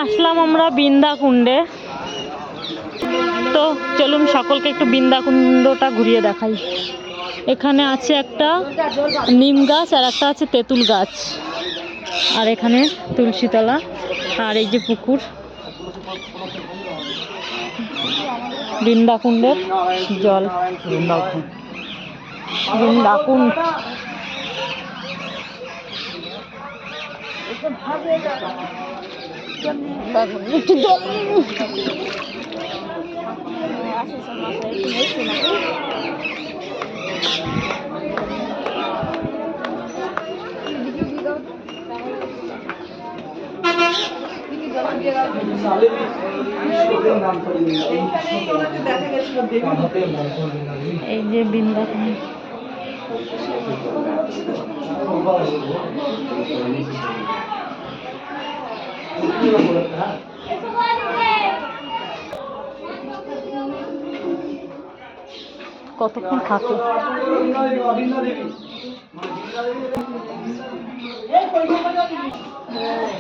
আসলাম আমরা বৃন্দাকুণ্ডে। তো চলুন সকলকে একটু বৃন্দাকুণ্ডটা ঘুরিয়ে দেখাই। এখানে আছে একটা নিম গাছ আর একটা আছে তেঁতুল গাছ, আর এখানে তুলসীতলা, আর এই যে পুকুর। বৃন্দাকুণ্ডের জল, বৃন্দাকুণ্ড। এই যে বৃন্দাকুণ্ড। কতক্ষণ থাকে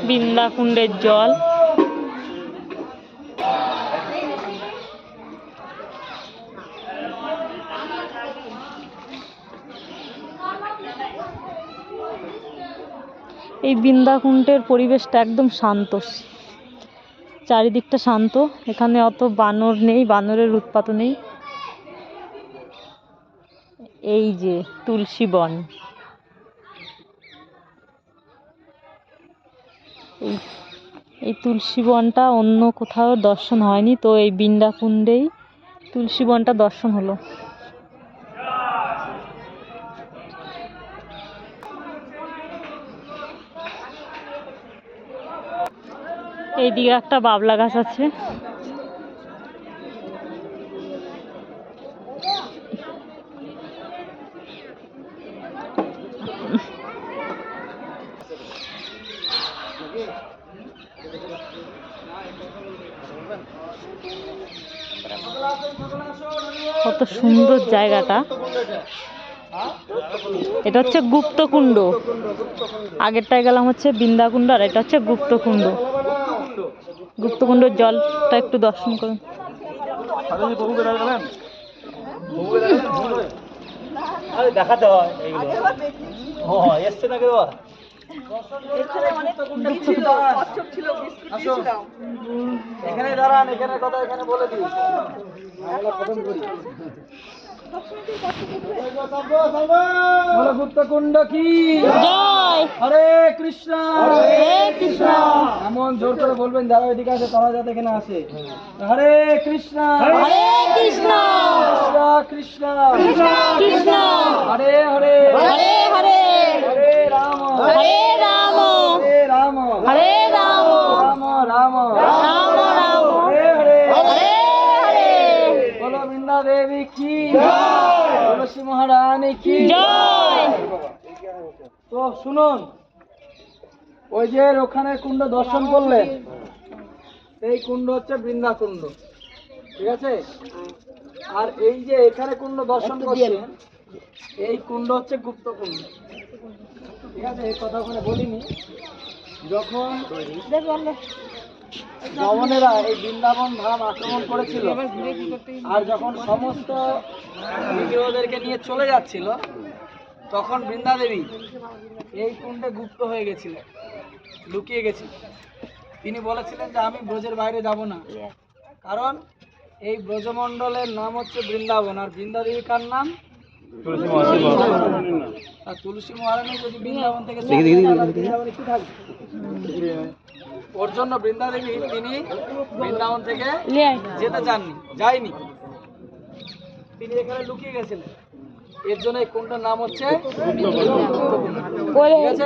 বৃন্দাকুণ্ডের জল। এই বৃন্দাকুণ্ডের পরিবেশটা একদম শান্ত, চারিদিকটা শান্ত। এখানে অত বানর নেই, বানরের উৎপাত নেই। এই যে তুলসী বন, এই তুলসী বনটা অন্য কোথাও দর্শন হয়নি, তো এই বৃন্দাকুণ্ডেই তুলসী বনটা দর্শন হলো। এইদিকে একটা বাবলা গাছ আছে। কত সুন্দর জায়গাটা। এটা হচ্ছে গুপ্তকুণ্ড। আগেরটায় গেলাম হচ্ছে বৃন্দাকুণ্ড, আর এটা হচ্ছে গুপ্তকুণ্ড। গুপ্তকুণ্ডের জলটা একটু দর্শন করুন। দেখাতে হয় এসছে না কেউ। এখানে দাঁড়ান, এখানে কথা এখানে বলে দিই। গুপ্তকুণ্ড কি জয়। হরে কৃষ্ণ হরে কৃষ্ণ। এমন জোর করে বলবেন যারা এদিকে আছে তারা যাতে এখানে আসে। হরে কৃষ্ণ হরে কৃষ্ণ কৃষ্ণ কৃষ্ণ কৃষ্ণ হরে হরে হরে হরে হরে রাম হরে রাম হরে রাম হরে রাম রাম রাম রাম রাম হরে হরে হরে হরে। বলো বৃন্দা দেবী কি জয়, তুলসী মহারানী কি জয়। তো শুনুন, ওই যে ওখানে কুণ্ড দর্শন করলেন, এই কুণ্ড হচ্ছে বৃন্দাকুণ্ড, ঠিক আছে। আর এই যে এখানে কুণ্ড দর্শন করছেন, এই কুণ্ড হচ্ছে গুপ্তকুণ্ড, ঠিক আছে। এই কথা ওখানে বলিনি। যখন রাবণেরা এই বৃন্দাবন ধাম আক্রমণ করেছিল, আর যখন সমস্ত বিগ্রহদেরকে নিয়ে চলে যাচ্ছিল, তখন বৃন্দা দেবী এই কুণ্ডে গুপ্ত হয়ে গেছিল, লুকিয়ে গেছিল। তিনি বলেছিলেন যে আমি ব্রজের বাইরে যাব না, কারণ এই ব্রজমণ্ডলের নাম হচ্ছে বৃন্দাবন, আর বৃন্দা দেবী কার নাম? আর তুলসী মহারানী যদি বৃন্দাবন থেকে বৃন্দাবনে কি থাকবে? ওর জন্য বৃন্দা দেবী তিনি বৃন্দাবন থেকে যেতে চাননি, যায়নি, তিনি এখানে লুকিয়ে গেছিলেন। এর জন্য এই কুণ্ডের নাম হচ্ছে, ঠিক আছে।